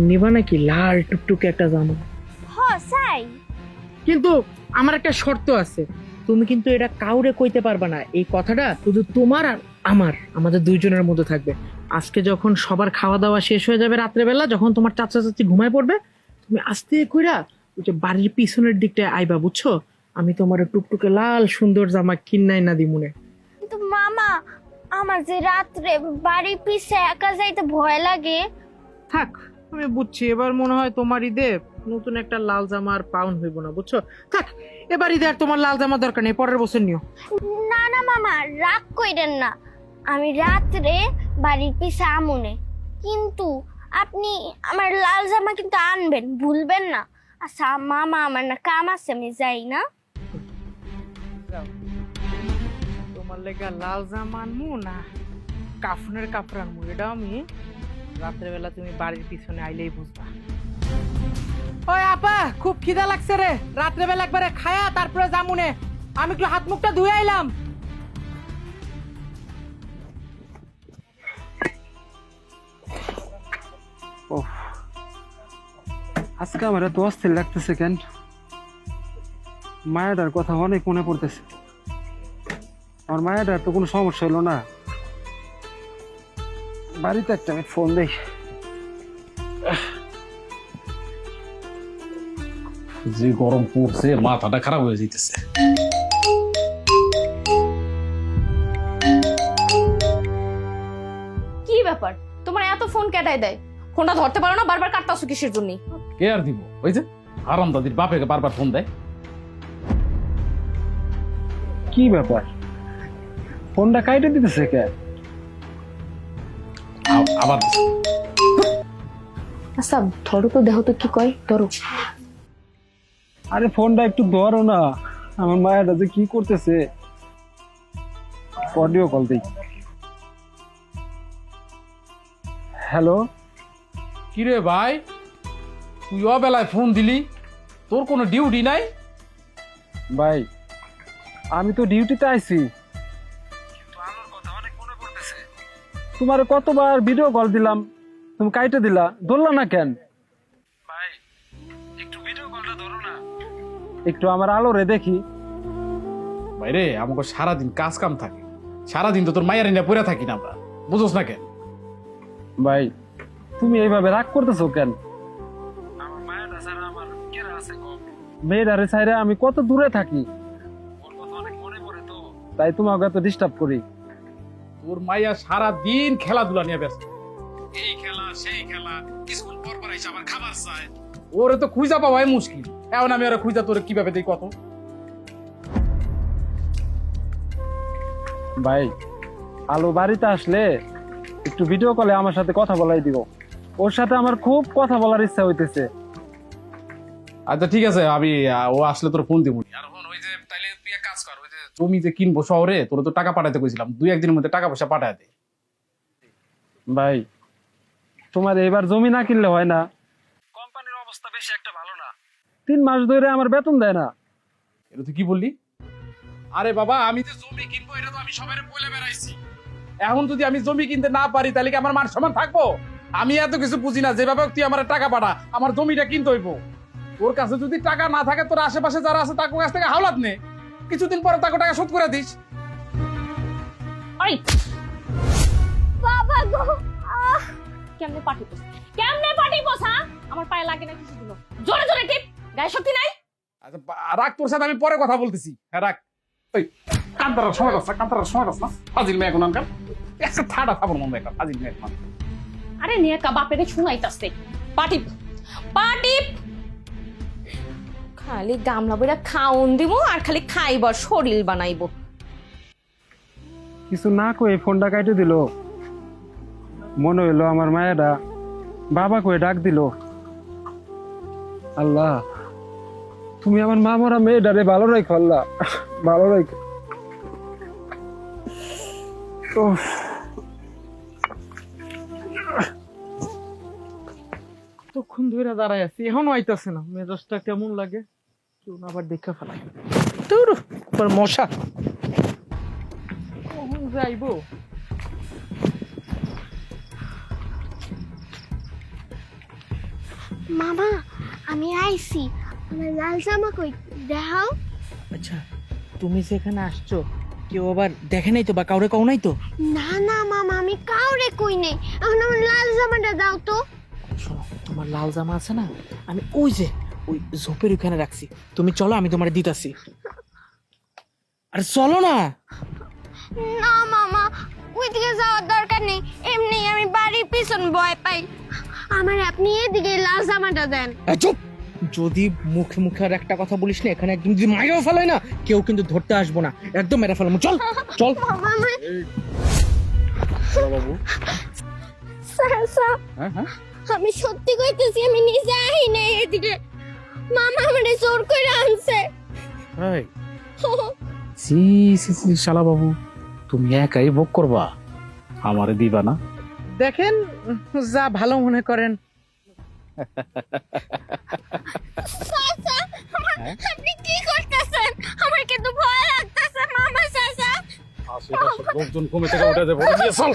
নিবা নাকি লাল টুকটুকে একটা জামা? হ্যাঁ চাই, কিন্তু আমার একটা শর্ত আছে, তুমি কিন্তু এটা কাউরে কইতে পারবা না। এই কথাটা শুধু তোমার আর আমাদের 2 জনের মধ্যে থাকবে। আজকে যখন সবার খাওয়া দাওয়া শেষ হয়ে যাবে রাত্রেবেলা, যখন তোমার চাচা চাচি ঘুমায় পড়বে, তুমি আস্তে কইরা ওই যে বাড়ির পিছনের দিকটায় আইবা, বুঝছো? আমি তোমার টুকটুকে লাল সুন্দর জামা কিনাই না দিমুনে। কিন্তু মামা, আমার যে রাত্রে বাড়ির পিছে একা যাইতে ভয় লাগে। থাক, আমি বুঝছি, এবার মনে হয় তোমার ঈদে নতুন একটা লাল জামা আর পাউন হইব না, বুঝছো? থাক, এবার ঈদে আর তোমার লাল জামা দরকার নেই, পরের বছর নিও। না না মামা, রাগ কইরেন না, আমি রাত্রে বাড়ির পিছে আমুনে, কিন্তু আপনি আমার লাল জামা কিন্তু আনবেন, ভুলবেন না। আচ্ছা মামা, আমার না কাম আছে, আমি যাই না? তোমার লেগা লাল জামা আনমু না কাফনের কাপড় আনমু, এটা আমি রাত্রেবেলা তুমি বাড়ির পিছনে আইলেই বুঝবা। ওই আপা, খুব খিদা লাগছে রে, রাত্রেবেলা একবারে খায়া তারপরে জামুনে। আমি একটু হাত মুখটা ধুয়ে আইলাম। আজকে আমার এত অস্থির লাগতেছে কেন? মায়াটার কথা অনেক মনে পড়তেছে। আমার মায়ের তো কোনো সমস্যা হলো না। বাড়িতে একটা আমি ফোন দেই। যে গরম পড়ছে মাথাটা খারাপ হয়ে যাইতেছে। কি ব্যাপার, তোমার এত ফোন কেটাই দেয়? ফোনটা ধরতে পারো না, বারবার কাটতাছো কিসের জন্য? কে আর দিব, ওই যে আরাম দাদির বাপেকে বারবার ফোন দেয়। কি ব্যাপার, ফোনটা কাইটে দিতেছে কে? আবার আচ্ছা ধরো তো, দেহ তো কি কয়, ধরো। আরে ফোনটা একটু ধরো না, আমার মায়েরা যে কি করতেছে। অডিও কল দেই। হ্যালো, কিরে ভাই, তুই অবেলায় ফোন দিলি, তোর কোনো ডিউটি নাই? ভাই আমি তো ডিউটিতে আইছি। তোমার কতবার ভিডিও কল দিলাম, তুমি কাইটে দিলা, ধরলা না কেন? ভাই একটু ভিডিও কলটা ধরো না, একটু আমার আলো রে দেখি। ভাইরে আমাকে সারাদিন কাজ কাম থাকে, সারাদিন তো তোর মায়ের নিয়ে পড়ে থাকি না আমরা, বুঝোস না কেন? ভাই তুমি এইভাবে রাগ করতেছো কেন? আমার মায়েরা ছাড়া আমার কেরা আছে কম? মেয়েরারে ছাইরা আমি কত দূরে থাকি, ওর কথা অনেক মনে পড়ে তো, তাই তোমাকে এত ডিস্টার্ব করি। তোর মাইয়া সারাদিন খেলাধুলা নিয়ে ব্যস্ত, এই খেলা সেই খেলা, স্কুল পর পর এসে আবার খাবার চায়, ওরে তো খুঁজা পাওয়াই মুশকিল। এখন আমি ওরা খুঁজা তোরে কিভাবে দেই কত? ভাই আলো বাড়িতে আসলে একটু ভিডিও কলে আমার সাথে কথা বলাই দিও, ওর সাথে আমার খুব কথা বলার ইচ্ছা হইতেছে। আচ্ছা ঠিক আছে, আমি ও আসলে তোর ফোন দিব। আর ফোন ওই যে তাইলে তুই এক কাজ কর, ওই যে জমি যে কিনবো শহরে, তোর তো টাকা পাঠাইতে কইছিলাম, 2-1 দিনের মধ্যে টাকা পয়সা পাঠায় দে। ভাই তোমার এবার জমি না কিনলে হয় না, কোম্পানির অবস্থা বেশি একটা ভালো না, 3 মাস ধরে আমার বেতন দেয় না। এটা তুই কি বললি? আরে বাবা, আমি যে জমি কিনবো এটা তো আমি সবাই বলে বেড়াইছি। এখন যদি আমি জমি কিনতে না পারি তাহলে কি আমার মান সম্মান থাকবো? আমি এত কিছু বুঝি না, যেভাবে তুই আমার টাকা পাঠা, আমার জমিটা কিনতে হইব। তোর কাছে যদি টাকা না থাকে, তোর আশেপাশে যারা আছে তার কাছ থেকে হাওলাত নে, কিছুদিন পরে তাকে টাকা শোধ করে দিস। বাবা গো, কেমনে পাঠিয়েছ, কেমনে পাঠিয়েছ? হ্যাঁ আমার পায়ে লাগে না কিছু দিল, জোরে জোরে টিপ, গায়ে শক্তি নাই। আচ্ছা রাখ, তোর সাথে আমি পরে কথা বলতেছি। হ্যাঁ রাখ। ওই কান্তার সময় রাস্তা, কান্তার সময় রাস্তা, ফাজিল মেয়ে এখন আনকার একটা ঠাডা খাবার মন দেখা, ফাজিল মেয়ে এখন। আরে নিয়ে কা বাপেরে শুনাইতাছে, পাটিপ পাটিপ, খালি গামলা বইরা খাওন দিব আর খালি খাইবার শরীর বানাইব। কিছু না কয়ে ফোনটা কাটে দিল, মনে হইলো আমার মায়েরা বাবা কয়ে ডাক দিল। আল্লাহ তুমি আমার মা মরা মেয়েটারে ভালো রাখো, আল্লাহ ভালো রাখো। তখন ধরে দাঁড়ায় আছি, এখনো আইতাছে না। মেজাজটা কেমন লাগে, কেউ না আবার দেখা ফেলাই। তোর মশা কখন যাইবো? মামা আমি আইছি, আমার লাল জামা কই দেখাও। আচ্ছা তুমি যেখানে আসছো কেউ আবার দেখে নাই তো, বা কাউরে কও নাই তো? না না মামা, আমি কাউরে কই নাই, এখন আমার লাল জামাটা দাও তো। শোনো, তোমার লাল জামা আছে না, আমি ওই যে ওই ঝোপের ওখানে রাখছি, তুমি চলো আমি তোমার দিতাছি। আরে চলো না। না মামা, ওইদিকে যাওয়ার দরকার নেই, এমনি আমি বাড়ির পিছন ভয় পাই, আমার আপনি এদিকে লাল জামাটা দেন। এই চুপ, যদি মুখে মুখে আর একটা কথা বলিস না, এখানে একদম যদি মাইরাও ফেলাই না, কেউ কিন্তু ধরতে আসবো না, একদম মেরে ফেলাম। চল চল। মামা আমার বাবু সাসা, হ্যাঁ হ্যাঁ আমি সত্যি কইতেছি, আমি নিজে আই নাই এদিকে, মামা আমারে জোর করে আনছে। এই সি সি সি শালা বাবু, তুমি একাই ভোগ করবা, আমারে দিবা না? দেখেন যা ভালো মনে করেন। সাসা, আপনি কি করতেছেন? আমার কিন্তু ভয় লাগতেছে মামা। সাসা আশেপাশে লোকজন কমে থেকে উঠে যাবে, চল।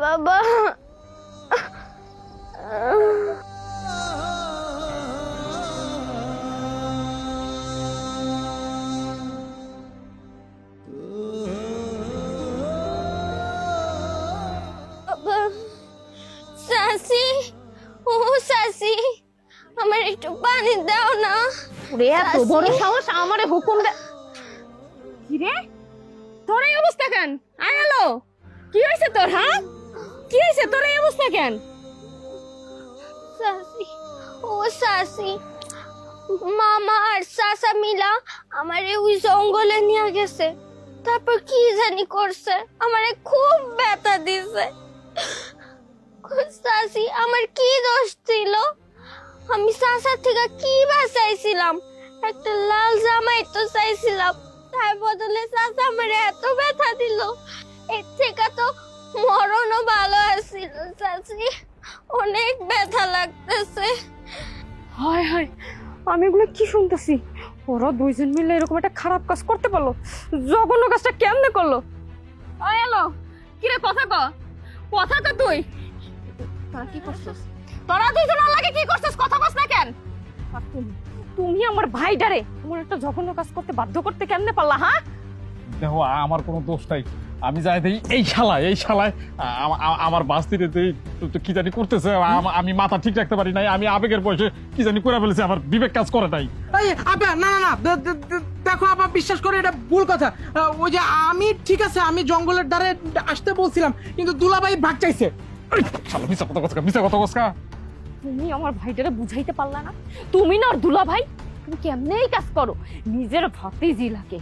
বাবা বাবা সাসি ও সাসি আমার একটু পানি দাও না রে এত বড় সাহস আমারে হুকুম দে কি রে তোর এই অবস্থা কেন আয় হলো কি হইছে তোর হ্যাঁ কি হইছে তোর এই অবস্থা কেন সাসি ও সাসি মামা আর সাসা মিলা আমারে ওই জঙ্গলে নিয়ে গেছে তারপর কি জানি করছে আমারে খুব ব্যথা দিছে সাসি আমার কি দোষ ছিল আমি সাসার থেকে কি বাঁচাইছিলাম একটা লাল জামাই তো চাইছিলাম তার বদলে সাসা আমার এত ব্যথা দিল এর থেকে তো মরণও ভালো আছিল সাসি অনেক ব্যথা লাগতেছে হায় হায় আমি এগুলো কি শুনতেছি ওরা দুইজন মিলে এরকম একটা খারাপ কাজ করতে পারলো জঘন্য কাজটা কেমনে করলো ওই এলো কিরে কথা কথা তো তুই তোরা কি করছিস তোরা দুইজন লাগে কি করছিস কথা বলছ না কেন আর তুমি আমার ভাইডারে এমন একটা জঘন্য কাজ করতে বাধ্য করতে কেমনে পারলা হ্যাঁ দেখো আমার কোনো দোষ নাই আমি যাই দেই এই শালায় আমার বাস্তিতে কি জানি করতেছে আমি মাথা ঠিক রাখতে পারি নাই আমি আবেগের বয়সে কি জানি করে ফেলেছি আমার বিবেক কাজ করে নাই এই আপা না না না দেখো আপা বিশ্বাস করে এটা ভুল কথা ওই যে আমি ঠিক আছে আমি জঙ্গলের ধারে আসতে বলছিলাম কিন্তু দুলাভাই ভাগ চাইছে শালা মিছা কথা কসকা তুমি আমার ভাইটারে বুঝাইতে পারলা না তুমি না আর দুলা ভাই তুমি কেমনে এই কাজ করো নিজের ভাতিজি লাগে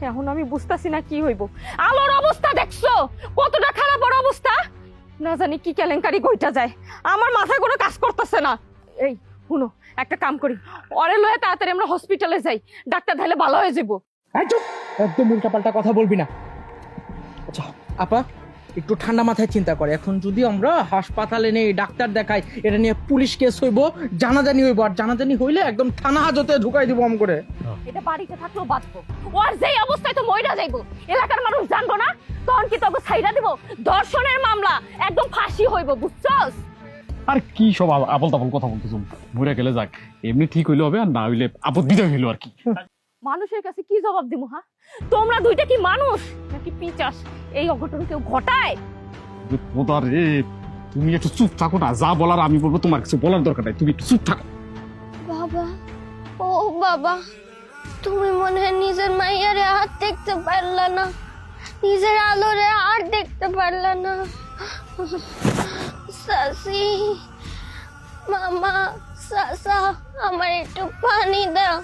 এখন আমি বুঝতাছি না কি হইব আলোর অবস্থা দেখছো কতটা খারাপ ওর অবস্থা না জানি কি কেলেঙ্কারি গইটা যায় আমার মাথায় কোনো কাজ করতেছে না এই শুনো একটা কাম করি ওরে লয়ে তাড়াতাড়ি আমরা হসপিটালে যাই ডাক্তার ধাইলে ভালো হয়ে যাবো এই চুপ একদম উল্টাপাল্টা কথা বলবি না আচ্ছা আপা একটু ঠান্ডা মাথায় চিন্তা করে এখন যদি আমরা হাসপাতালে নেই ডাক্তার দেখাই এটা নিয়ে পুলিশ কেস হইব জানাজানি হইব আর জানাজানি হইলে একদম থানা হাজতে ঢুকাই দিব আম করে এটা বাড়িতে থাকলেও বাঁচবো ওর যেই অবস্থায় তো মইরা যাইবো এলাকার মানুষ জানবো না তখন কি তোকে ছাইরা দিব ধর্ষণের মামলা একদম ফাঁসি হইব বুঝছস আর কি সব আবল তাবল কথা বলতেছ মরে গেলে যাক এমনি ঠিক হইলে হবে আর না হইলে আপদ বিদায় হইলো আর কি মানুষের কাছে কি জবাব দিব হ্যাঁ তোমরা দুইটা কি মানুষ নাকি পিচাস এই অঘটন কেউ ঘটায় বোদার রে তুমি একটু চুপ থাকো না যা বলার আমি বলবো তোমার কিছু বলার দরকার নাই তুমি একটু চুপ থাকো বাবা ও বাবা তুমি মনে হয় নিজের মাইয়ারে আর দেখতে পারলা না নিজের আলোরে আর দেখতে পারলা না সাসি মামা সাসা আমার একটু পানি দাও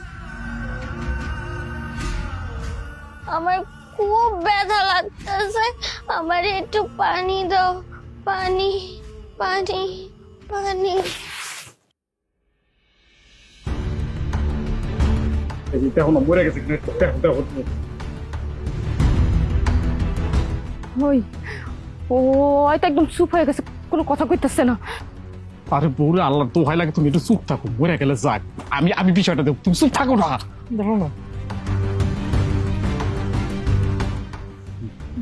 আমার খুব ব্যথা লাগতেছে আমার একটু পানি দাও পানি পানি পানি দেখো না মরে গেছে দেখো ওই ও হয়তো একদম চুপ হয়ে গেছে কোনো কথা কইতেছে না আরে বউরে আল্লাহ তো ভয় লাগে তুমি একটু চুপ থাকো মরে গেলে যাক আমি বিষয়টা দেব তুমি চুপ থাকো না দেখো না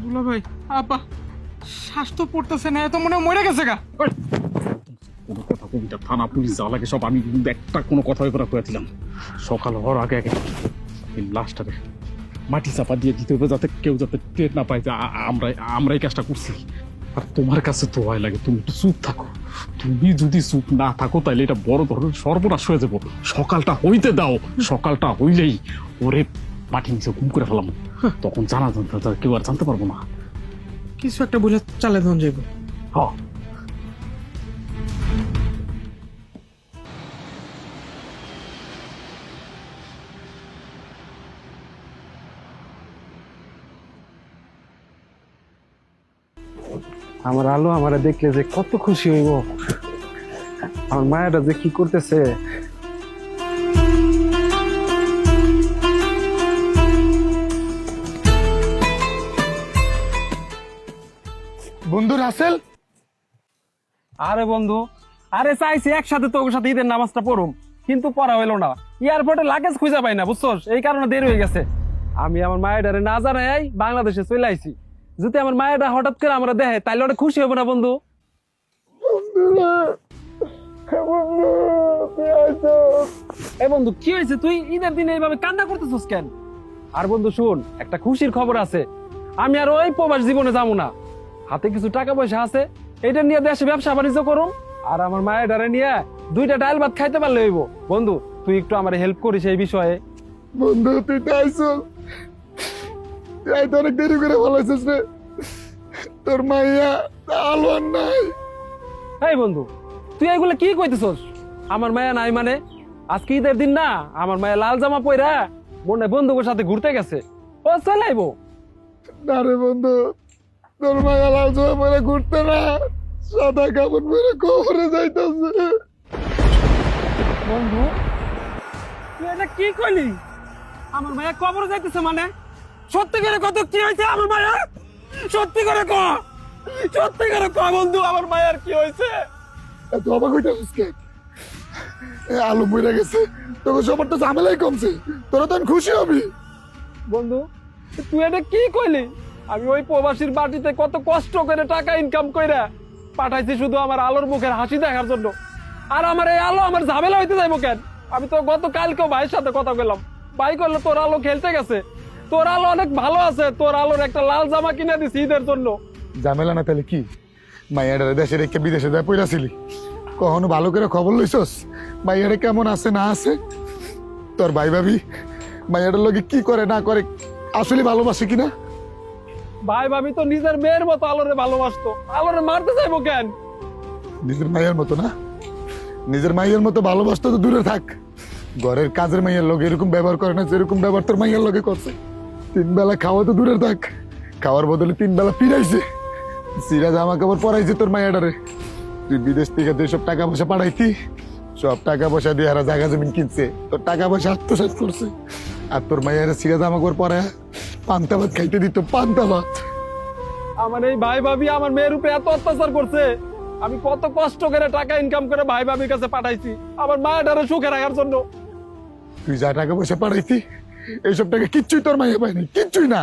দুলাভাই আপা শ্বাস তো পড়তেছে না এত মনে মরে গেছে গা কোনো কথা কবি না থানা পুলিশ যাওয়া লাগে সব আমি কিন্তু একটা কোনো কথা করে কয়েছিলাম সকাল হওয়ার আগে আগে এই লাশটাকে মাটি চাপা দিয়ে দিতে হবে যাতে কেউ যাতে টের না পায় যে আমরা এই কাজটা করছি আর তোমার কাছে তো ভয় লাগে তুমি একটু চুপ থাকো তুমি যদি চুপ না থাকো তাহলে এটা বড় ধরনের সর্বনাশ হয়ে যাবো সকালটা হইতে দাও সকালটা হইলেই ওরে মাটি নিচে ঘুম করে ফেলাম তখন জানা কেউ আর জানতে পারবো না কিছু একটা বুঝে চালে ধন যাইব হ্যাঁ আমার আলো আমারে দেখলে যে কত খুশি হইব আমার মায়েরা যে কি করতেছে বন্ধু রাসেল আরে বন্ধু আরে চাইছি একসাথে তোর সাথে ঈদের নামাজটা পড়ুম কিন্তু পড়া হইলো না এয়ারপোর্টে লাগেজ খুঁজে পাই না বুঝছস এই কারণে দেরি হয়ে গেছে আমি আমার মায়ের না জানাই বাংলাদেশে চলে আইছি যদি আমার মায়েরা হঠাৎ করে আমরা দেখে তাইলে ওটা খুশি হবো না বন্ধু? এ বন্ধু কি হয়েছে, তুই ঈদের দিনে এইভাবে কান্না করতেছিস কেন? আর বন্ধু শুন, একটা খুশির খবর আছে, আমি আর ওই প্রবাস জীবনে যাবো না। হাতে কিছু টাকা পয়সা আছে, এটা নিয়ে দেশে ব্যবসা বাণিজ্য করুম, আর আমার মায়ের ডারে নিয়ে 2টা ডাল ভাত খাইতে পারলে হইব। বন্ধু তুই একটু আমার হেল্প করিস এই বিষয়ে। বন্ধু তুই টাইসন, এই তো অনেক দেরি করে বলেছিস রে, তোর মাইয়া আলো আর নাই। এই বন্ধু তুই এগুলো কি কইতেছস? আমার মায়া নাই মানে? আজকে ঈদের দিন না, আমার মায়া লাল জামা পইরা মনে বন্ধুদের সাথে ঘুরতে গেছে, ও চলে আইবো। না রে বন্ধু, তোর মাইয়া লাল জামা পরে ঘুরতে না, সাদা কাপড় পরে কবরে যাইতেছে। বন্ধু তুই এটা কি কইলি? আমার মায়া কবরে যাইতেছে মানে? সত্যি করে কত কি হয়েছে আমার মায়া? সত্যি করে ক, সত্যি করে ক বন্ধু, আমার মায়ার কি হয়েছে? এত অবাক হইতেছিস কে? আলু মরে গেছে, তোকে সবার তো ঝামেলাই কমছে, তোরা তো খুশি হবি। বন্ধু তুই এটা কি কইলি? আমি ওই প্রবাসীর বাড়িতে কত কষ্ট করে টাকা ইনকাম কইরা পাঠাইছি শুধু আমার আলোর মুখের হাসি দেখার জন্য, আর আমার এই আলো আমার ঝামেলা হইতে যাইবো কেন? আমি তো গত কালকেও ভাইয়ের সাথে কথা বললাম, ভাই করলো তোর আলো খেলতে গেছে, তোর আলো অনেক ভালো আছে, তোর আলোর একটা লাল জামা কিনে দিছি ঈদের জন্য। ঝামেলা না তাহলে কি? মাইয়াডারে দেশে রেখে বিদেশে যায় পইরাছিলি, কখনো ভালো করে খবর লইছস মাইয়াডা কেমন আছে না আছে? তোর ভাই ভাবি মাইয়াডার লগে কি করে না করে, আসলে ভালোবাসে কিনা? ভাই ভাবি তো নিজের মেয়ের মতো আলোরে ভালোবাসতো, আলোরে মারতে চাইবো কেন? নিজের মাইয়ার মতো না, নিজের মাইয়ার মতো ভালোবাসতো তো দূরে থাক, ঘরের কাজের মাইয়ার লগে এরকম ব্যবহার করে না যেরকম ব্যবহার তোর মাইয়ার লগে করছে। 3 বেলা খাওয়া তো দূরে থাক, খাওয়ার বদলে 3 বেলা পিড়াইছে, সিরা জামা কাপড় পরাইছে তোর মাইয়াডারে। তুই বিদেশ থেকে যেসব টাকা পয়সা পাঠাইতি, সব টাকা পয়সা দিয়ে হারা জায়গা জমিন কিনছে, তোর টাকা পয়সা আত্মসাৎ করছে। আর তোর মাইয়ারে সিরা জামা কাপড় পরায় পান্তা ভাত খাইতে দিত, পান্তা ভাত। আমার এই ভাই ভাবি আমার মেয়ের উপরে এত অত্যাচার করছে, আমি কত কষ্ট করে টাকা ইনকাম করে ভাই ভাবির কাছে পাঠাইছি আমার মায়ের সুখে রাখার জন্য। তুই যা টাকা পয়সা পাঠাইতি এইসব টাকা কিচ্ছুই তোর মাইয়া পায়নি, কিচ্ছুই না,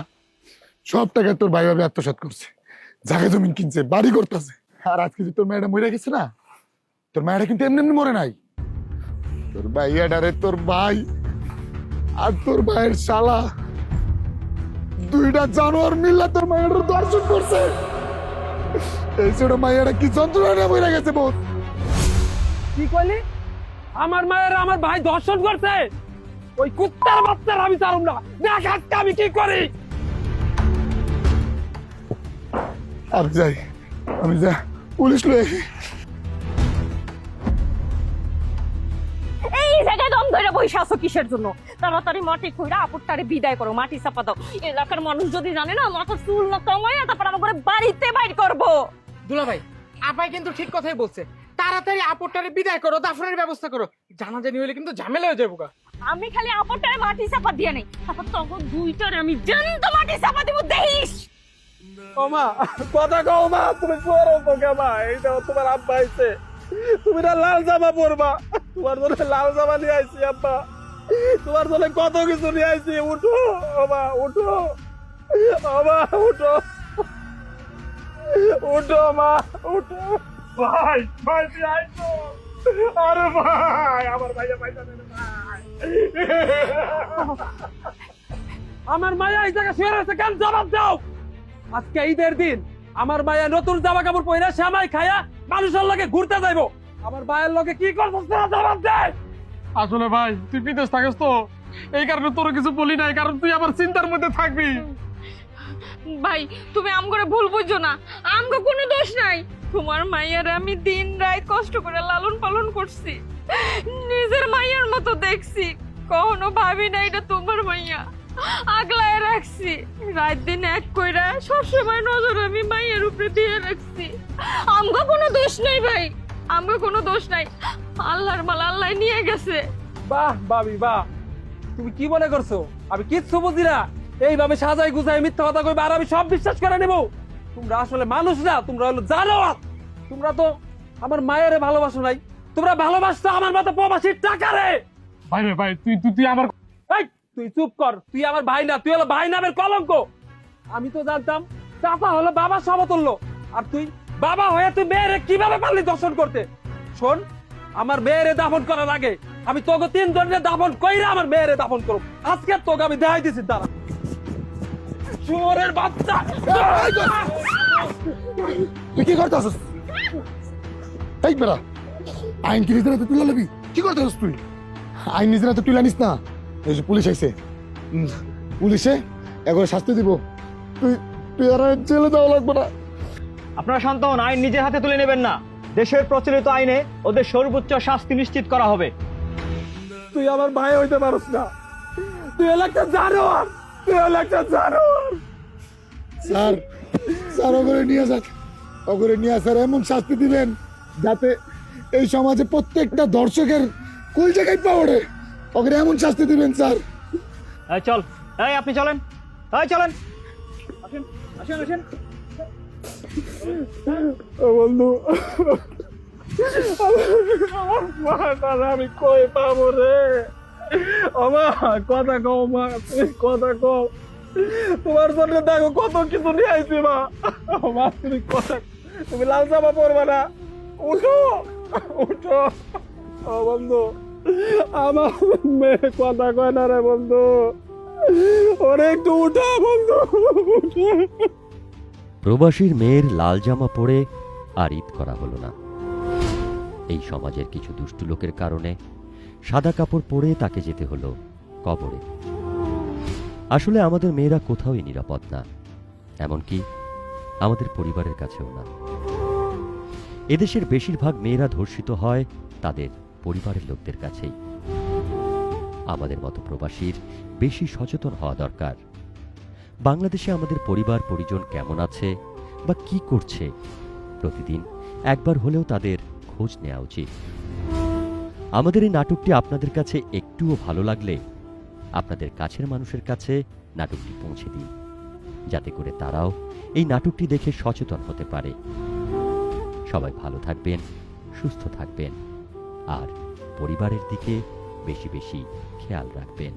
সব টাকা তোর ভাই ভাবি আত্মসাৎ করছে, জায়গা জমিন কিনছে, বাড়ি করতেছে। আর আজকে যে তোর মায়েরা মরে গেছে না, তোর মায়েরা কিন্তু এমনি এমনি মরে নাই, তোর ভাইয়াডারে তোর ভাই আর তোর ভাইয়ের শালা 2টা জানোয়ার মিল্লা তোর মায়ের দর্শন করছে। এই ছোট মাইয়াটা কি যন্ত্রণা মরে গেছে বোধ। কি কইলি? আমার মায়ের আমার ভাই দর্শন করছে? ওই কুত্তার বাচ্চার আমি ছাড়ুম না, দেখ আজকে আমি কি করি। আমি যা পুলিশ লয়ে এই জায়গায় দম ধরে বসে আছো কিসের জন্য? তাড়াতাড়ি মাটি খুঁড়া আপুরটারে বিদায় করো, মাটি চাপা দাও। এলাকার মানুষ যদি জানে না, মাথার চুল না কামাইয়া তারপর আমার বাড়িতে বাইর করবো। দুলা ভাই, আপাই কিন্তু ঠিক কথাই বলছে, তাড়াতাড়ি আপরটারে বিদায় করো, দাফনের ব্যবস্থা করো, জানাজানি হইলে কিন্তু ঝামেলা হয়ে যাবো। আমি খালি আপুরটারে মাটি চাপা দিয়ে নেই, তারপর তখন 2টারে আমি জ্যান্ত মাটি চাপা দিব, দেখিস। ও মা কথা কও মা, তুমি পড়ো তো কেমা, এইটা তোমার আব্বা আইছে, তুমি না লাল জামা পরবা, তোমার জন্য লাল জামা নিয়ে আইছি আব্বা, তোমার জন্য কত কিছু নিয়ে আইছি। উঠো ও মা, উঠো ও মা, উঠো উঠো মা, উঠো। ভাই ভাই তুই আইছো? আরে ভাই আমার ভাইয়া পয়সা দেবে ভাই। আমার মায়া এই জায়গায় শুয়ে রয়েছে কেন? জবাব দাও। আজকে ঈদের দিন আমার মায়া নতুন জামা কাপড় পরে শ্যামাই খায়া মানুষের লগে ঘুরতে যাইবো, আমার মায়ের লগে কি করছিস না জবাব দে। আসলে ভাই তুই বিদেশ থাকিস তো, এই কারণে তোর কিছু বলি নাই, কারণ তুই আমার চিন্তার মধ্যে থাকবি। ভাই তুমি আমগরে ভুল বুঝছো না, আমগো কোনো দোষ নাই। তোমার মাইয়ার আমি দিন রাত কষ্ট করে লালন পালন করছি, নিজের মাইয়ার মতো দেখছি, কখনো ভাবি না এটা তোমার মাইয়া, আগলায় রাখছি, রাত দিন এক কইরা সবসময় নজর আমি মাইয়ার উপরে দিয়ে রাখছি। আমগো কোনো দোষ নাই ভাই, আমগো কোনো দোষ নাই, আল্লাহর মাল আল্লাহ নিয়ে গেছে। বাহ ভাবি বাহ, তুমি কি মনে করছো আমি কিচ্ছু বুঝি না? এইভাবে সাজাই গুজাই মিথ্যা কথা কইবা আর আমি সব বিশ্বাস করে নেব? তোমরা আসলে মানুষ না, তোমরা হলো জানোয়ার। তোমরা তো আমার মায়ের ভালোবাসো নাই, তোমরা ভালোবাসছো আমার মতো প্রবাসীর টাকা রে। ভাই রে ভাই তুই তুই তুই আমার এই তুই চুপ কর, তুই আমার ভাই না, তুই হলো ভাই নামের কলঙ্ক। আমি তো জানতাম চাচা হলো বাবার সমতুল্য, আর তুই বাবা হয়ে তুই মেয়েরে কিভাবে পারলি দর্শন করতে? শোন, আমার মেয়েরে দাফন করার আগে আমি তোকে 3 জনের দাফন কইরা আমার মেয়েরে দাফন করব। আজকে তোকে আমি দেখাই দিছি, দাঁড়া। শুয়োরের বাচ্চা, তুই কি করতেছিস? এই বেড়া, আইন কি নিজের হাতে তুলে নিবি? কি করতেছিস তুই? আইন নিজের হাতে তুলে নিস না। এই যে পুলিশ আইছে, পুলিশে একবার শাস্তি দিব। তুই তুই আর জেলে যাওয়া লাগবে না। আপনারা শান্ত হন, আইন নিজের হাতে তুলে নেবেন না। দেশের প্রচলিত আইনে ওদের সর্বোচ্চ শাস্তি নিশ্চিত করা হবে। তুই আমার ভাই হইতে পারস না, তুই এলাকা জানোয়ার, তুই এলাকা জানোয়ার। স্যার, স্যার ওগরে নিয়ে যাক, ওগরে নিয়ে স্যার এমন শাস্তি দিবেন যাতে এই সমাজে প্রত্যেকটা দর্শকের কোন জায়গায় পাওড়ে। ওগরে এমন শাস্তি দিবেন স্যার। এই চল, এই আপনি চলেন, এই চলেন, আসেন আসেন আসেন। ও বন্ধু, আমার মাটার আমি কই পাবো রে? ও মা, কথা কও মা, তুমি কথা কও। তোমার জন্য দেখো কত কিছু নিয়ে আইছি মা। ও মা, তুমি কথা, তুমি লাল জামা পরবা না, উঠো উঠো। ও বন্ধু, আমার মেয়ে কথা কয় না রে বন্ধু, ওরে একটু উঠা বন্ধু, উঠো। প্রবাসীর মেয়ের লাল জামা পরে আর ঈদ করা হলো না। এই সমাজের কিছু দুষ্টু লোকের কারণে সাদা কাপড় পরে তাকে যেতে হলো কবরে। আসলে আমাদের মেয়েরা কোথাওই নিরাপদ না, এমনকি আমাদের পরিবারের কাছেও না। এদেশের বেশিরভাগ মেয়েরা ধর্ষিত হয় তাদের পরিবারের লোকদের কাছেই। আমাদের মতো প্রবাসীর বেশি সচেতন হওয়া দরকার। বাংলাদেশে আমাদের পরিবার পরিজন কেমন আছে বা কি করছে, প্রতিদিন একবার হলেও তাদের খোঁজ নেওয়া উচিত। আমাদের এই নাটকটি আপনাদের কাছে একটুও ভালো লাগলে আপনাদের কাছের মানুষের কাছে নাটকটি পৌঁছে দিন, যাতে করে তারাও এই নাটকটি দেখে সচেতন হতে পারে। সবাই ভালো থাকবেন, সুস্থ থাকবেন, আর পরিবারের দিকে বেশি বেশি খেয়াল রাখবেন।